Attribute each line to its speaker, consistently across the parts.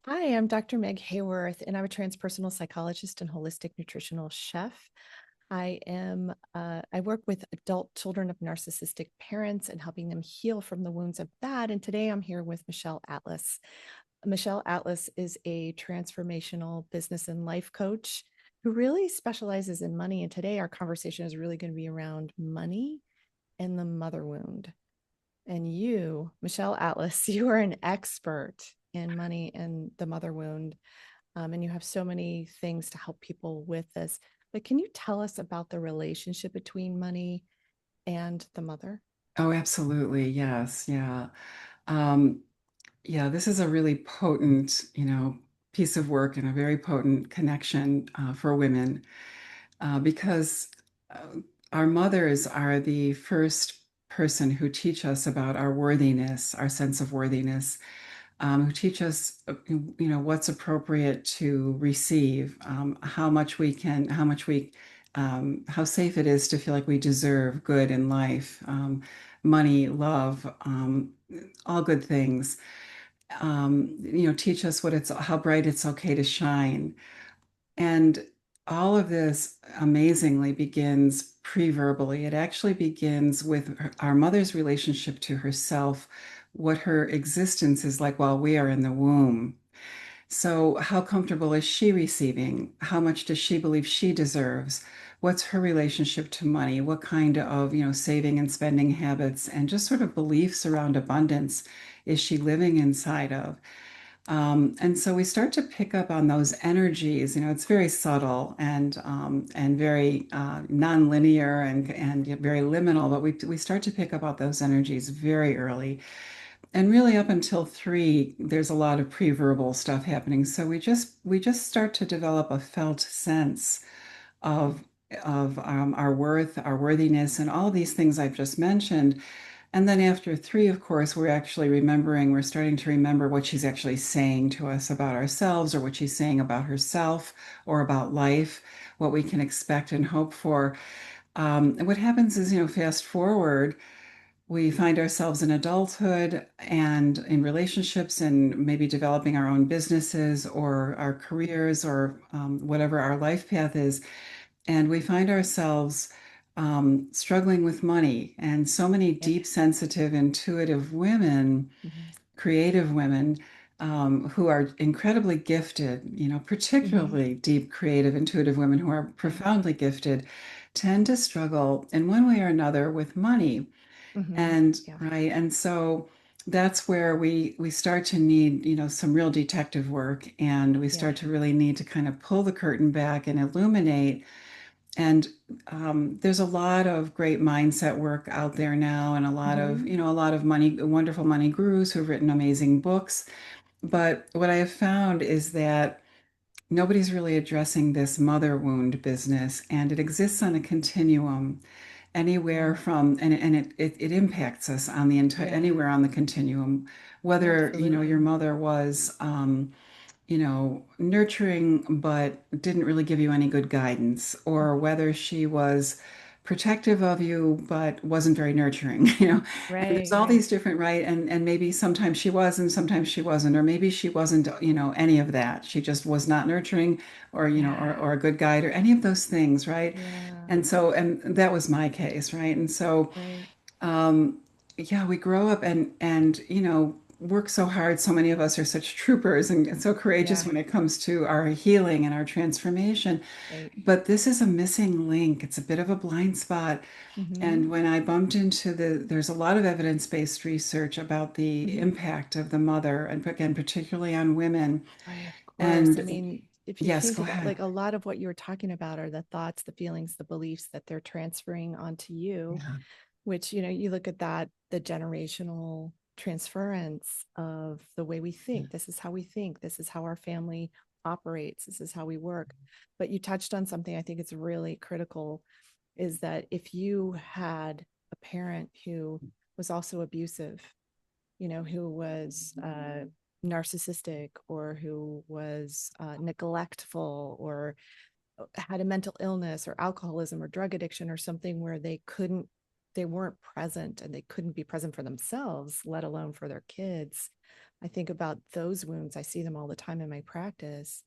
Speaker 1: Hi, I'm Dr. Meg Haworth, and I'm a transpersonal psychologist and holistic nutritional chef. I work with adult children of narcissistic parents and helping them heal from the wounds of that. And today I'm here with Michelle Atlas. Michelle Atlas is a transformational business and life coach who really specializes in money. And today our conversation is really going to be around money and the mother wound. And you, Michelle Atlas, you are an expert in money and the mother wound. And you have so many things to help people with this. But can you tell us about the relationship between money and the mother?
Speaker 2: Oh, absolutely. Yes. Yeah. Um, yeah, this is a really potent, piece of work and a very potent connection for women because uh, our mothers are the first person who teach us about our worthiness, our sense of worthiness, who teach us, what's appropriate to receive, how safe it is to feel like we deserve good in life, money, love, all good things. Teach us how bright it's okay to shine. And all of this amazingly begins pre-verbally. It actually begins with our mother's relationship to herself, what her existence is like while we are in the womb. So, how comfortable is she receiving? How much does she believe she deserves? What's her relationship to money? What kind of, saving and spending habits and just sort of beliefs around abundance is she living inside of? And so we start to pick up on those energies. It's very subtle and very non-linear and very liminal, but we start to pick up on those energies very early. And really up until three, there's a lot of pre-verbal stuff happening. So we just start to develop a felt sense of our worth, our worthiness, and all these things I've just mentioned. And then after three, of course, we're starting to remember what she's actually saying to us about ourselves or what she's saying about herself or about life, what we can expect and hope for. And what happens is, fast forward, we find ourselves in adulthood and in relationships and maybe developing our own businesses or our careers or whatever our life path is. And we find ourselves struggling with money. And so many
Speaker 1: Yep.
Speaker 2: deep, sensitive, intuitive women,
Speaker 1: Mm-hmm.
Speaker 2: creative women, who are incredibly gifted,
Speaker 1: Mm-hmm.
Speaker 2: particularly deep, creative, intuitive women who are
Speaker 1: Yeah.
Speaker 2: profoundly gifted, tend to struggle in one way or another with money.
Speaker 1: Mm-hmm.
Speaker 2: And
Speaker 1: Yeah.
Speaker 2: right, and so that's where we start to need, some real detective work, and we
Speaker 1: Yeah.
Speaker 2: start to really need to kind of pull the curtain back and illuminate. And there's a lot of great mindset work out there now, and
Speaker 1: Mm-hmm.
Speaker 2: a lot of money, wonderful money gurus who've written amazing books. But what I have found is that nobody's really addressing this mother wound business, and it exists on a continuum anywhere
Speaker 1: Yeah.
Speaker 2: from, and it impacts us on the entire,
Speaker 1: Yeah.
Speaker 2: anywhere on the continuum, whether, your
Speaker 1: Absolutely.
Speaker 2: mother was, nurturing but didn't really give you any good guidance, or
Speaker 1: Mhm.
Speaker 2: whether she was protective of you but wasn't very nurturing, and there's
Speaker 1: Right.
Speaker 2: all
Speaker 1: Right.
Speaker 2: these different, right? And maybe sometimes she was and sometimes she wasn't, or maybe she wasn't, any of that. She just was not nurturing or,
Speaker 1: Yeah.
Speaker 2: or a good guide or any of those things, right?
Speaker 1: Yeah.
Speaker 2: And that was my case, right? And so
Speaker 1: Right.
Speaker 2: um, yeah, we grow up and work so hard. So many of us are such troopers and so courageous
Speaker 1: Yeah.
Speaker 2: when it comes to our healing and our transformation.
Speaker 1: Right.
Speaker 2: But this is a missing link. It's a bit of a blind spot.
Speaker 1: Mm-hmm.
Speaker 2: And when I bumped into there's a lot of evidence-based research about the
Speaker 1: Mm-hmm.
Speaker 2: impact of the mother, and again, particularly on women.
Speaker 1: Right, of course. I
Speaker 2: And
Speaker 1: mean, if you
Speaker 2: yes,
Speaker 1: think
Speaker 2: go
Speaker 1: about
Speaker 2: ahead.
Speaker 1: like a lot of what you were talking about are the thoughts, the feelings, the beliefs that they're transferring onto you,
Speaker 2: Yeah.
Speaker 1: which, you look at that, the generational transference of the way we think. This is how we think. This is how our family operates. This is how we work. But you touched on something I think it's really critical is that if you had a parent who was also abusive, who was narcissistic or who was neglectful or had a mental illness or alcoholism or drug addiction or something where they couldn't they weren't present and they couldn't be present for themselves, let alone for their kids. I think about those wounds. I see them all the time in my practice,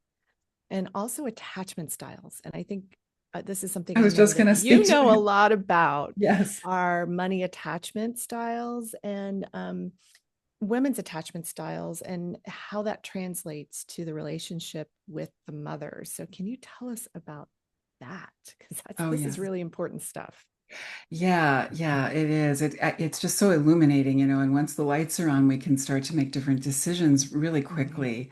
Speaker 1: and also attachment styles. And I think this is something
Speaker 2: I
Speaker 1: I
Speaker 2: was
Speaker 1: know
Speaker 2: just going
Speaker 1: that
Speaker 2: to speak
Speaker 1: you
Speaker 2: to
Speaker 1: know a
Speaker 2: it.
Speaker 1: lot about,
Speaker 2: Yes.
Speaker 1: are money attachment styles and women's attachment styles and how that translates to the relationship with the mother. So, can you tell us about that? Because
Speaker 2: Oh,
Speaker 1: this is
Speaker 2: yes.
Speaker 1: really important stuff.
Speaker 2: Yeah, yeah, it is. It's just so illuminating, and once the lights are on, we can start to make different decisions really
Speaker 1: Mhm.
Speaker 2: quickly.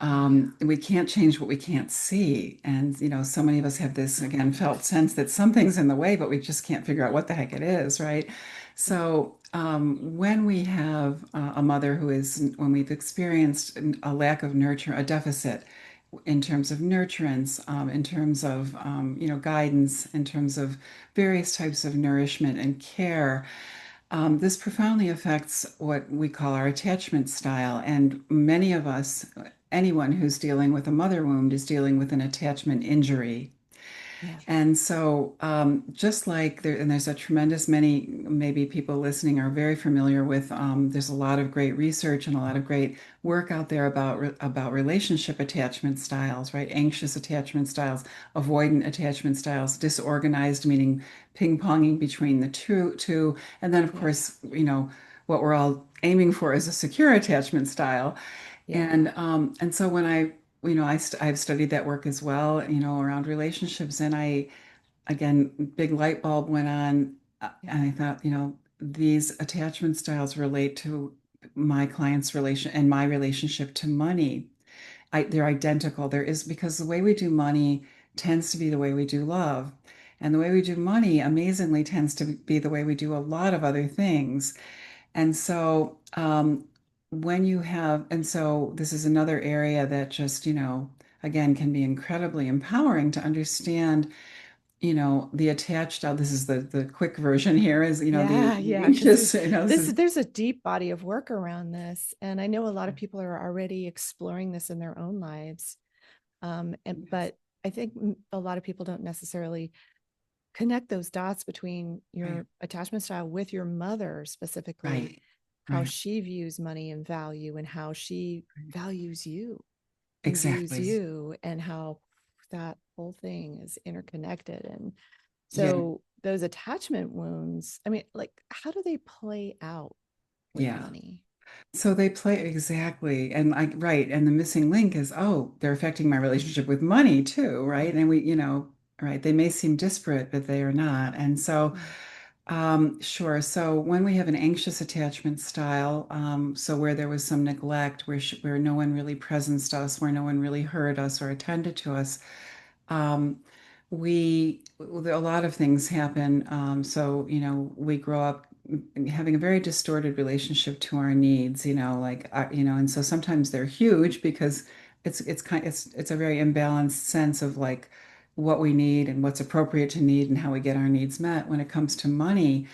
Speaker 1: Yeah.
Speaker 2: We can't change what we can't see. And, so many of us have this, again, felt sense that something's in the way, but we just can't figure out what the heck it is, right?
Speaker 1: Yeah.
Speaker 2: So, when we have a mother when we've experienced a lack of nurture, a deficit in terms of nurturance, in terms of, guidance, in terms of various types of nourishment and care, this profoundly affects what we call our attachment style. And many of us, anyone who's dealing with a mother wound, is dealing with an attachment injury.
Speaker 1: Yeah.
Speaker 2: And so, just like there, and there's a tremendous many, maybe people listening are very familiar with. There's a lot of great research and a lot of great work out there about relationship attachment styles, right? Anxious attachment styles, avoidant attachment styles, disorganized, meaning ping-ponging between the two, and then of
Speaker 1: Yeah.
Speaker 2: course, what we're all aiming for is a secure attachment style.
Speaker 1: Yeah.
Speaker 2: And so when I've studied that work as well, around relationships, and again, big light bulb went on,
Speaker 1: Yeah.
Speaker 2: and I thought, these attachment styles relate to my client's relation and my relationship to money. They're identical. There is, because the way we do money tends to be the way we do love. And the way we do money amazingly tends to be the way we do a lot of other things. And so, and so this is another area that just, again, can be incredibly empowering to understand, the attached style. This is the quick version here is,
Speaker 1: Yeah,
Speaker 2: the
Speaker 1: yeah, because
Speaker 2: anxious, this is
Speaker 1: there's a deep body of work around this, and I know a lot of people are already exploring this in their own lives.
Speaker 2: yes,
Speaker 1: But I think a lot of people don't necessarily connect those dots between
Speaker 2: right,
Speaker 1: your attachment style with your mother
Speaker 2: right,
Speaker 1: specifically, how
Speaker 2: right,
Speaker 1: she views money and value, and how she
Speaker 2: right.
Speaker 1: values you and views
Speaker 2: Exactly.
Speaker 1: you, and how that whole thing is interconnected. And
Speaker 2: Yeah,
Speaker 1: so those attachment wounds, I mean, like, how do they play out with
Speaker 2: yeah.
Speaker 1: money?
Speaker 2: So they play exactly, and right, and the missing link is, oh, they're affecting my relationship with money too, right?
Speaker 1: Yeah.
Speaker 2: And right, they may seem disparate, but they are not. And so,
Speaker 1: Mm.
Speaker 2: sure. So when we have an anxious attachment style, so where there was some neglect, where no one really presenced us, where no one really heard us or attended to us, um, a lot of things happen. So, we grow up having a very distorted relationship to our needs, and so sometimes they're huge because it's a very imbalanced sense of like what we need and what's appropriate to need and how we get our needs met. When it comes to money,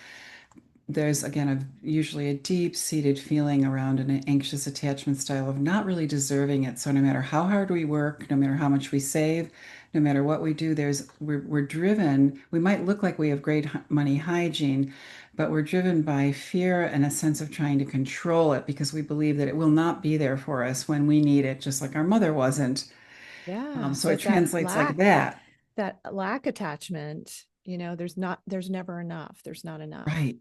Speaker 2: there's again usually a deep-seated feeling around an anxious attachment style of not really deserving it. So no matter how hard we work, no matter how much we save, no matter what we do, we're driven. We might look like we have great money hygiene, but we're driven by fear and a sense of trying to control it because we believe that it will not be there for us when we need it, just like our mother wasn't.
Speaker 1: Yeah.
Speaker 2: So
Speaker 1: So
Speaker 2: it
Speaker 1: it's that
Speaker 2: translates like that.
Speaker 1: lack attachment, there's never enough. There's not enough.
Speaker 2: Right.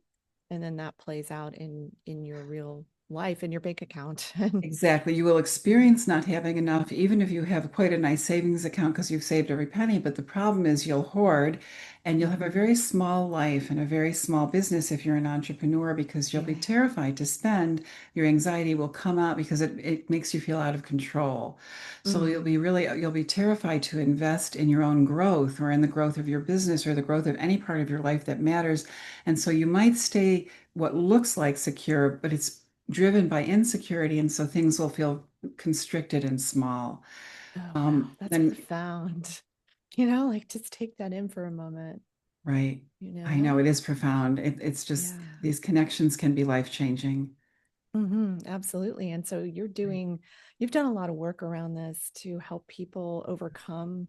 Speaker 1: And then that plays out in your real life, in your bank account.
Speaker 2: Exactly. You will experience not having enough, even if you have quite a nice savings account because you've saved every penny. But the problem is you'll hoard and you'll have a
Speaker 1: Mhm.
Speaker 2: very small life and a very small business if you're an entrepreneur because you'll be
Speaker 1: Yeah.
Speaker 2: terrified to spend. Your anxiety will come out because it makes you feel out of control. So
Speaker 1: Mm.
Speaker 2: you'll be terrified to invest in your own growth or in the growth of your business or the growth of any part of your life that matters. And so you might stay what looks like secure, but it's driven by insecurity, and so things will feel constricted and small.
Speaker 1: Oh, wow. That's
Speaker 2: And
Speaker 1: profound. Like, just take that in for a moment,
Speaker 2: right,
Speaker 1: you
Speaker 2: I
Speaker 1: know?
Speaker 2: know it is profound. It's just
Speaker 1: Yeah.
Speaker 2: these connections can be life-changing.
Speaker 1: Absolutely. And so you've done a lot of work around this to help people overcome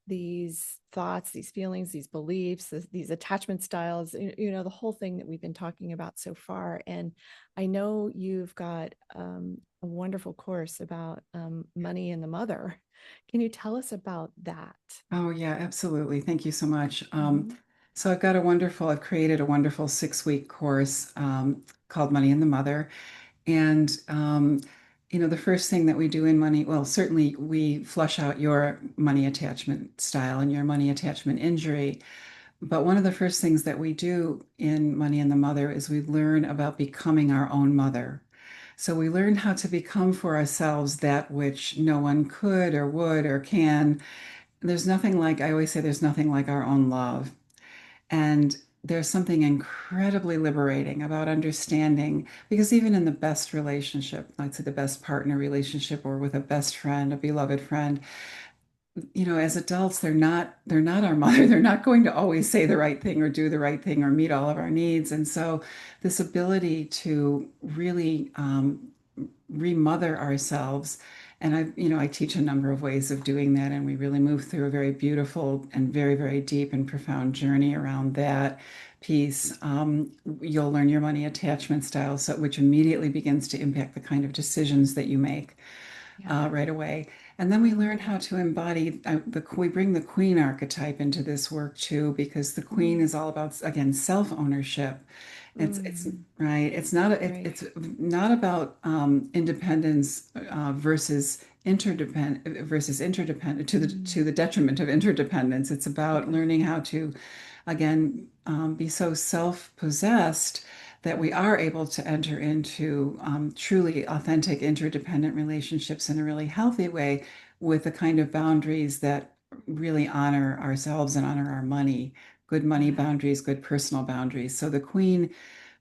Speaker 1: these thoughts, these feelings, these beliefs, these attachment styles, the whole thing that we've been talking about so far. And I know you've got a wonderful course about money and the mother. Can you tell us about that?
Speaker 2: Oh, yeah, absolutely. Thank you so much.
Speaker 1: Mm-hmm.
Speaker 2: So I've created a wonderful 6 week course called Money and the Mother. And, the first thing that we do in money, well, certainly we flush out your money attachment style and your money attachment injury. But one of the first things that we do in Money and the Mother is we learn about becoming our own mother. So we learn how to become for ourselves that which no one could or would or can. There's nothing like, I always say, there's nothing like our own love. And there's something incredibly liberating about understanding, because even in the best relationship, I'd say the best partner relationship or with a best friend, a beloved friend, as adults, they're not our mother. They're not going to always say the right thing or do the right thing or meet all of our needs. And so this ability to really remother ourselves. And I teach a number of ways of doing that, and we really move through a very beautiful and very, very deep and profound journey around that piece. You'll learn your money attachment style, so which immediately begins to impact the kind of decisions that you make
Speaker 1: Yeah.
Speaker 2: right away. And then we learn how to embody we bring the queen archetype into this work too, because the queen
Speaker 1: Mm,
Speaker 2: is all about, again, self-ownership. It's
Speaker 1: mm,
Speaker 2: right.
Speaker 1: right.
Speaker 2: It's not about independence versus interdependent to
Speaker 1: Mm,
Speaker 2: the detriment of interdependence. It's about
Speaker 1: okay.
Speaker 2: learning how to, again, be so self-possessed that we
Speaker 1: Right.
Speaker 2: are able to enter into truly authentic interdependent relationships in a really healthy way with the kind of boundaries that really honor ourselves and honor our money. Good money
Speaker 1: Yeah.
Speaker 2: boundaries, good personal boundaries. So the Queen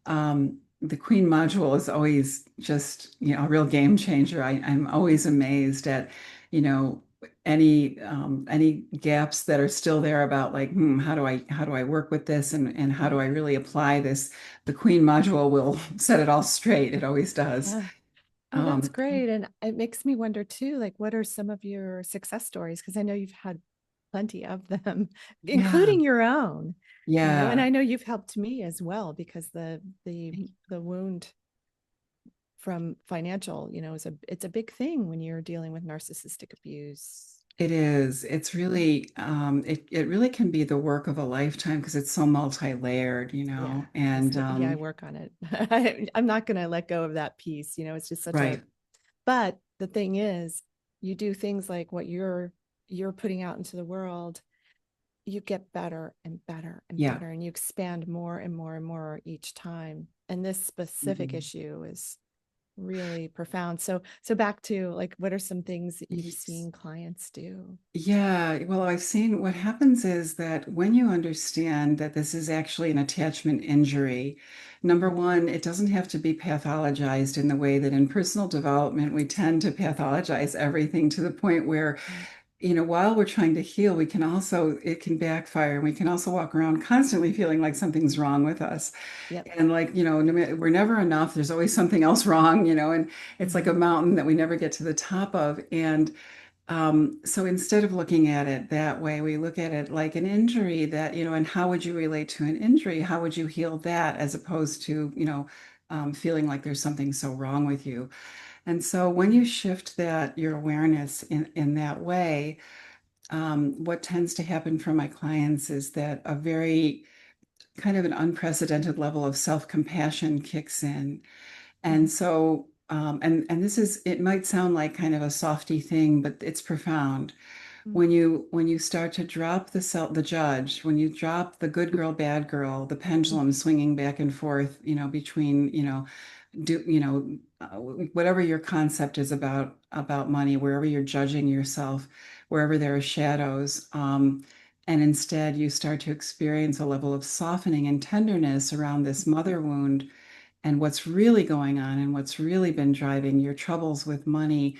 Speaker 2: module is always just, a real game changer. I'm always amazed at, you know, any gaps that are still there about like, how do I work with this and how do I
Speaker 1: Right.
Speaker 2: really apply this? The Queen module will set it all straight. It always does.
Speaker 1: Yeah. Well, that's
Speaker 2: Um,
Speaker 1: great. And it makes me wonder too, like, what are some of your success stories? Because I know you've had plenty of them,
Speaker 2: yeah,
Speaker 1: including your own, and
Speaker 2: yeah,
Speaker 1: I know you've helped me as well because the wound from financial, it's a big thing when you're dealing with narcissistic abuse.
Speaker 2: it is. It's really, it really can be the work of a lifetime because it's so multi-layered,
Speaker 1: Yeah.
Speaker 2: and
Speaker 1: Yeah, I work on it. I'm not going to let go of that piece. It's just such a,
Speaker 2: right.
Speaker 1: but the thing is, you do things like what you're putting out into the world, you get better and better and
Speaker 2: Yeah.
Speaker 1: better, and you expand more and more and more each time. And this specific
Speaker 2: Mhm.
Speaker 1: issue is really profound. So back to like, what are some things that you've
Speaker 2: Yes.
Speaker 1: seen clients do?
Speaker 2: Yeah, well, I've seen what happens is that when you understand that this is actually an attachment injury, number
Speaker 1: Mm-hmm.
Speaker 2: one, it doesn't have to be pathologized in the way that in personal development we tend to pathologize everything to the point where,
Speaker 1: Right.
Speaker 2: while we're trying to heal, it can backfire. And we can also walk around constantly feeling like something's wrong with us.
Speaker 1: Yep.
Speaker 2: And like, we're never enough. There's always something else wrong, and it's like a
Speaker 1: Mm-hmm.
Speaker 2: mountain that we never get to the top of. And so instead of looking at it that way, we look at it like an injury that, and how would you relate to an injury? How would you heal that as opposed to, feeling like there's something so wrong with you? And so when you
Speaker 1: Yeah.
Speaker 2: shift your awareness in that way, what tends to happen for my clients is that a very kind of an unprecedented level of self-compassion kicks in.
Speaker 1: Mm-hmm.
Speaker 2: And so, and this is, it might sound like kind of a softy thing, but it's profound. When you start to drop the judge, when you drop the good girl, bad girl, the pendulum
Speaker 1: Mm-hmm.
Speaker 2: swinging back and forth, between, do, whatever your concept is about money, wherever you're judging yourself, wherever there are shadows, and instead you start to experience a level of softening and tenderness around this mother wound and what's really going on and what's really been driving your troubles with money.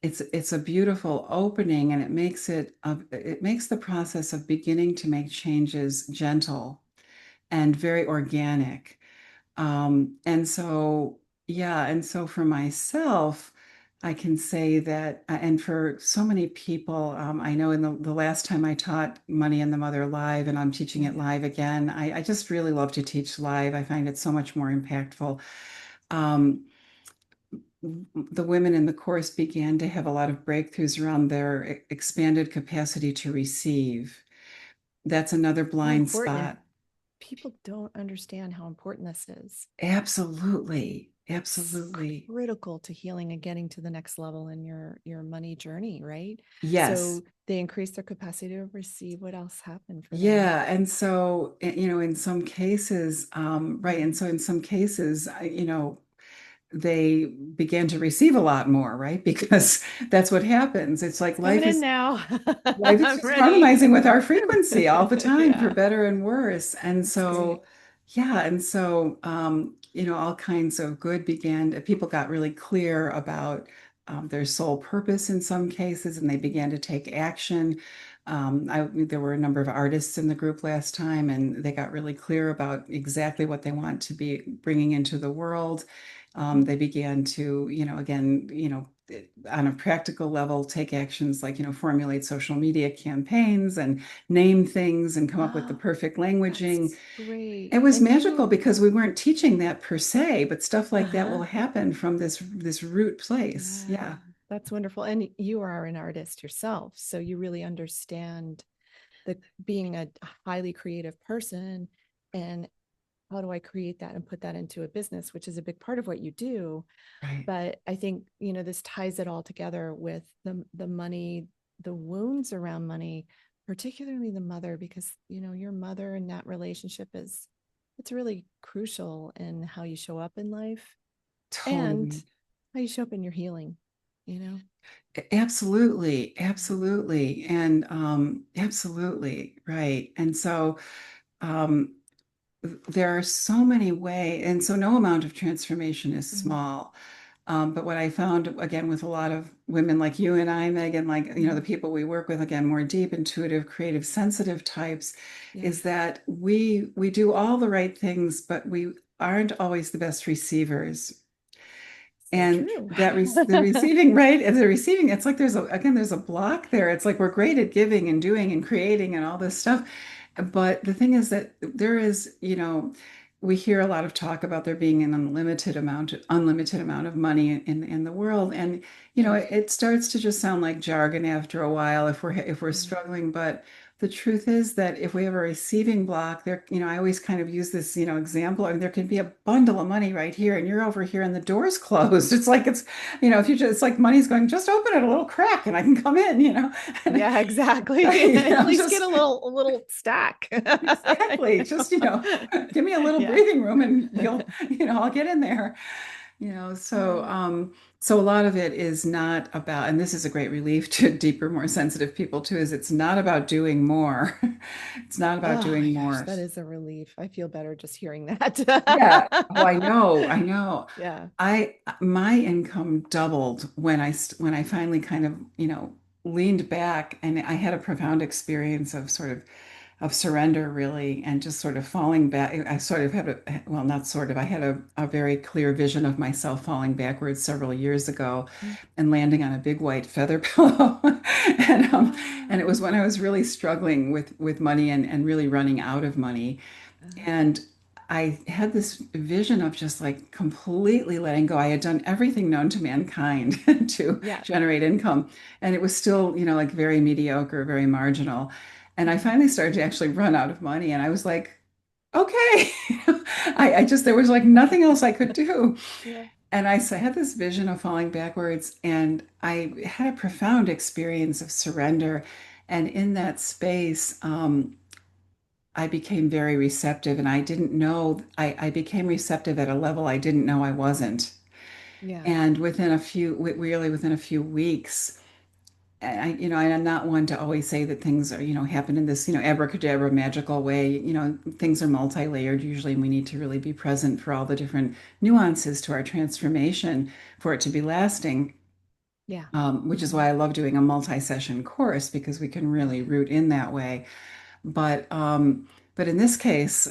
Speaker 2: It's a beautiful opening, and it makes the process of beginning to make changes gentle and very organic. And so, yeah, and so for myself, I can say that, and for so many people, I know in the last time I taught Money and the Mother live, and I'm teaching it
Speaker 1: Yeah.
Speaker 2: live again, I just really love to teach live. I find it so much more impactful. Um, the women in the course began to have a lot of breakthroughs around their expanded capacity to receive. That's another
Speaker 1: How
Speaker 2: blind
Speaker 1: important.
Speaker 2: spot.
Speaker 1: People don't understand how important this is.
Speaker 2: Absolutely.
Speaker 1: It's
Speaker 2: Absolutely.
Speaker 1: critical to healing and getting to the next level in your money journey, right?
Speaker 2: Yes.
Speaker 1: So they increase their capacity to receive. What else happened for them?
Speaker 2: Yeah, and so in some cases, right,
Speaker 1: Mm.
Speaker 2: and so in some cases, they began to receive a lot more, right? Because that's what happens. It's like
Speaker 1: It's coming in now.
Speaker 2: life is
Speaker 1: I'm
Speaker 2: just
Speaker 1: ready.
Speaker 2: harmonizing with our frequency all the time for
Speaker 1: Yeah,
Speaker 2: better and worse. And
Speaker 1: that's great.
Speaker 2: so, yeah, and so all kinds of good began. People got really clear about their sole purpose in some cases, and they began to take action. There were a number of artists in the group last time, and they got really clear about exactly what they want to be bringing into the world.
Speaker 1: Mhm.
Speaker 2: They began to, again, on a practical level, take actions like, formulate social media campaigns and name things and come up with the
Speaker 1: Oh,
Speaker 2: perfect
Speaker 1: that's
Speaker 2: languaging.
Speaker 1: great.
Speaker 2: It was
Speaker 1: And
Speaker 2: magical
Speaker 1: you,
Speaker 2: because we weren't teaching that per se, but stuff like that will
Speaker 1: uh-huh.
Speaker 2: happen from this root place.
Speaker 1: Yeah,
Speaker 2: Yeah,
Speaker 1: that's wonderful. And you are an artist yourself, so you really understand the being a highly creative person and how do I create that and put that into a business, which is a big part of what you do.
Speaker 2: right.
Speaker 1: But I think, this ties it all together with the money, the wounds around money, particularly the mother, because your mother and that relationship is it's really crucial in how you show up in life and
Speaker 2: Totally.
Speaker 1: how you show up in your healing, you know?
Speaker 2: Absolutely. Absolutely. And absolutely. Right. And so um, there are so many ways, and so no amount of transformation is
Speaker 1: Mhm.
Speaker 2: small. But what I found again with a lot of women like you and I, Megan, like the
Speaker 1: Mhm.
Speaker 2: people we work with, again, more deep, intuitive, creative, sensitive types,
Speaker 1: Yeah,
Speaker 2: is that we do all the right things, but we aren't always the best receivers.
Speaker 1: so
Speaker 2: And
Speaker 1: true.
Speaker 2: the receiving, right? And the receiving, it's like there's a block there. It's like we're great at giving and doing and creating and all this stuff. But the thing is that there is, we hear a lot of talk about there being an unlimited amount of money in the world. And,
Speaker 1: Yeah,
Speaker 2: it starts to just sound like jargon after a while if we're
Speaker 1: yeah,
Speaker 2: struggling. But the truth is that if we have a receiving block there, I always kind of use this, example. I mean, there can be a bundle of money right here and you're over here and the door's closed. It's like if you just, it's like money's going, just open it a little crack and I can come in, And,
Speaker 1: yeah, exactly. At least get
Speaker 2: just
Speaker 1: a little stack.
Speaker 2: exactly, just, give me a little
Speaker 1: Yeah.
Speaker 2: breathing room and I'll get in there. So a lot of it is not about, and this is a great relief to deeper, more sensitive people too, is it's not about doing more. It's not about
Speaker 1: Oh my
Speaker 2: doing
Speaker 1: gosh,
Speaker 2: more.
Speaker 1: that is a relief. I feel better just hearing that.
Speaker 2: Yeah. Oh, I know. I know.
Speaker 1: Yeah.
Speaker 2: My income doubled when I finally kind of, leaned back and I had a profound experience of surrender really and just sort of falling back. I sort of had well, not sort of, I had a very clear vision of myself falling backwards several years ago
Speaker 1: Mm.
Speaker 2: and landing on a big white feather pillow. And it was
Speaker 1: Oh.
Speaker 2: when I was really struggling with money and really running out of money.
Speaker 1: Uh-huh.
Speaker 2: And I had this vision of just like completely letting go. I had done everything known to mankind to
Speaker 1: Yeah.
Speaker 2: generate income, and it was still, like very mediocre, very marginal. And I
Speaker 1: Mhm.
Speaker 2: finally started to actually run out of money, and I was like, okay. I just, there was like nothing else I could do.
Speaker 1: Yeah.
Speaker 2: And had this vision of falling backwards, and I had a profound experience of surrender. And in that space, I became very receptive and I didn't know, I became receptive at a level I didn't know I wasn't.
Speaker 1: Yeah.
Speaker 2: And really within a few weeks, I'm not one to always say that things are, happen in this, abracadabra magical way. Things are multi-layered usually, and we need to really be present for all the different nuances to our transformation for it to be lasting.
Speaker 1: Yeah.
Speaker 2: Which is
Speaker 1: Mhm.
Speaker 2: why I love doing a multi-session course because we can really
Speaker 1: Yeah.
Speaker 2: root in that way. But in this case,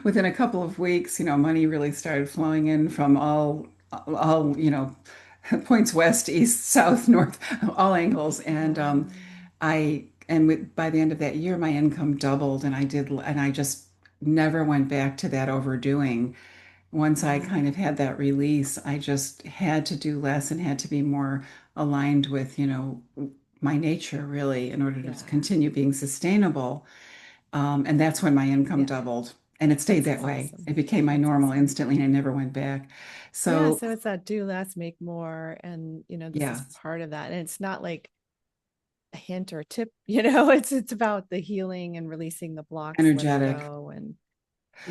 Speaker 2: within a couple of weeks, money really started flowing in from all, points west, east, south, north, all angles. And
Speaker 1: Wow.
Speaker 2: by the end of that year, my income doubled, and I just never went back to that overdoing. Once I kind
Speaker 1: Wow.
Speaker 2: of had that release, I just had to do less and had to be more aligned with, my nature really in order to
Speaker 1: Yeah.
Speaker 2: continue being sustainable. And that's when my income
Speaker 1: Yeah.
Speaker 2: doubled. And it stayed that
Speaker 1: That's
Speaker 2: way.
Speaker 1: awesome.
Speaker 2: It became my
Speaker 1: That's
Speaker 2: normal
Speaker 1: awesome.
Speaker 2: instantly and I never went back.
Speaker 1: Yeah.
Speaker 2: So,
Speaker 1: So it's that do less, make more. And, this is
Speaker 2: yes,
Speaker 1: part of that. And it's not like a hint or a tip, it's about the healing and releasing the blocks, letting
Speaker 2: energetic.
Speaker 1: go and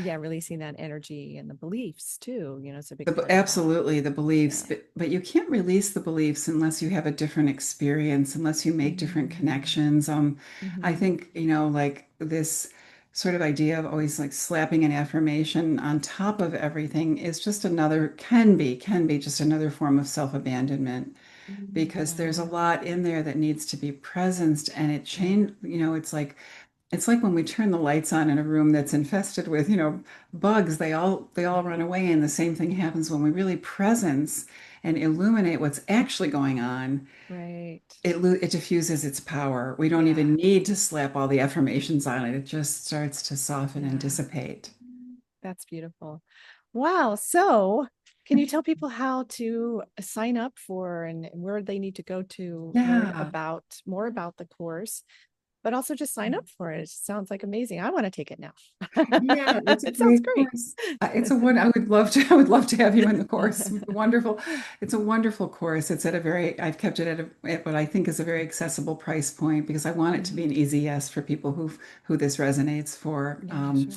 Speaker 1: yeah, releasing that energy and the beliefs too. It's a big part of that.
Speaker 2: Absolutely, the beliefs,
Speaker 1: Yeah.
Speaker 2: but you can't release the beliefs unless you have a different experience, unless you make different
Speaker 1: Mm-hmm.
Speaker 2: connections. I
Speaker 1: Mm-hmm.
Speaker 2: think, like this sort of idea of always like slapping an affirmation on top of everything is just can be just another form of self-abandonment because there's a
Speaker 1: Yeah.
Speaker 2: lot in there that needs to be presenced and it
Speaker 1: Right.
Speaker 2: changed, it's like when we turn the lights on in a room that's infested with, bugs, they all run
Speaker 1: Right.
Speaker 2: away. And the same thing happens when we really presence and illuminate what's actually going on.
Speaker 1: Right.
Speaker 2: It diffuses its power. We don't
Speaker 1: Yeah.
Speaker 2: even need to slap all the affirmations on it. It just starts to soften and
Speaker 1: Yeah.
Speaker 2: dissipate.
Speaker 1: That's beautiful. Wow. So, can you tell people how to sign up for and where they need to go to learn
Speaker 2: Yeah.
Speaker 1: about more about the course, but also just sign up for it? It sounds like amazing. I want to take it now.
Speaker 2: Yeah, it's a
Speaker 1: It sounds
Speaker 2: great
Speaker 1: great.
Speaker 2: course. It's a one. I would love to. I would love to have you in the course. Wonderful. It's a wonderful course. It's at a very. I've kept it at what I think is a very accessible price point because I want it to be
Speaker 1: Mhm.
Speaker 2: an easy yes for people who this resonates for.
Speaker 1: Yeah, sure.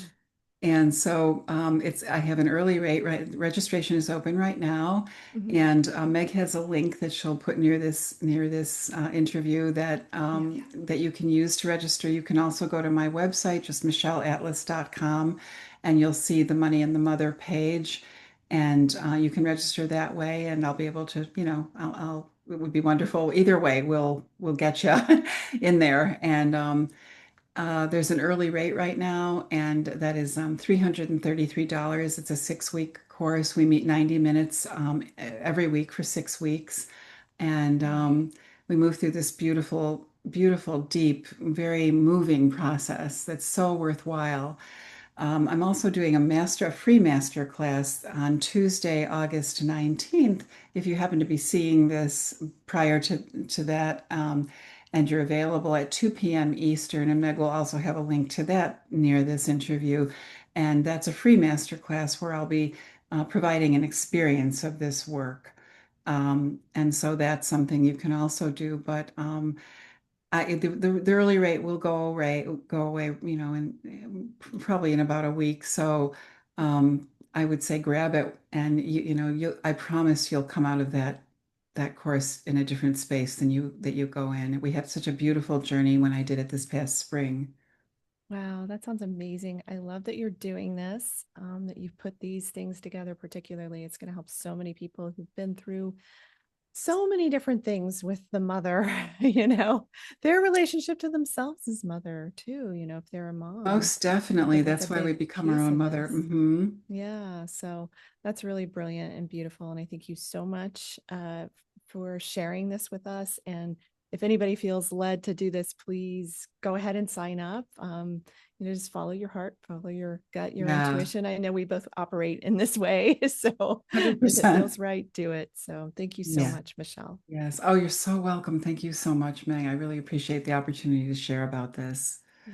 Speaker 2: And so I have an early rate, right? Registration is open right now.
Speaker 1: Mhm.
Speaker 2: And Meg has a link that she'll put near this interview
Speaker 1: Yeah,
Speaker 2: that you can use to register. You can also go to my website, just michelleatlas.com, and you'll see the Money and the Mother page. And you can register that way, and I'll be able to, it would be wonderful. Either way, we'll get you in there. And there's an early rate right now, and that is $333. It's a 6 week course. We meet 90 minutes every week for 6 weeks. And
Speaker 1: yeah.
Speaker 2: we move through this beautiful, beautiful, deep, very moving process that's so worthwhile. I'm also doing a free master class on Tuesday, August 19th. If you happen to be seeing this prior to that, and you're available at 2 p.m. Eastern, and Meg will also have a link to that near this interview. And that's a free master class where I'll be providing an experience of this work. And so that's something you can also do. But the early rate will go away, probably in about a week. So I would say grab it, and I promise you'll come out of that course in a different space than you go in. We had such a beautiful journey when I did it this past spring.
Speaker 1: Wow, that sounds amazing. I love that you're doing this, that you've put these things together, particularly. It's going to help so many people who've been through so many different things with the mother, their relationship to themselves as mother, too, if they're a mom.
Speaker 2: Most
Speaker 1: I
Speaker 2: definitely.
Speaker 1: think that's a
Speaker 2: That's why we
Speaker 1: big
Speaker 2: become our
Speaker 1: piece
Speaker 2: own
Speaker 1: of
Speaker 2: mother.
Speaker 1: this.
Speaker 2: Hmm.
Speaker 1: Yeah, so that's really brilliant and beautiful. And I thank you so much for sharing this with us. And if anybody feels led to do this, please go ahead and sign up. Just follow your heart, follow your gut, your
Speaker 2: Yeah,
Speaker 1: intuition. I know we both operate in this way. So if it
Speaker 2: 100%.
Speaker 1: feels right, do it. So thank you so
Speaker 2: Yeah.
Speaker 1: much, Michelle.
Speaker 2: Yes. Oh, you're so welcome. Thank you so much, Meg. I really appreciate the opportunity to share about this.
Speaker 1: Yeah,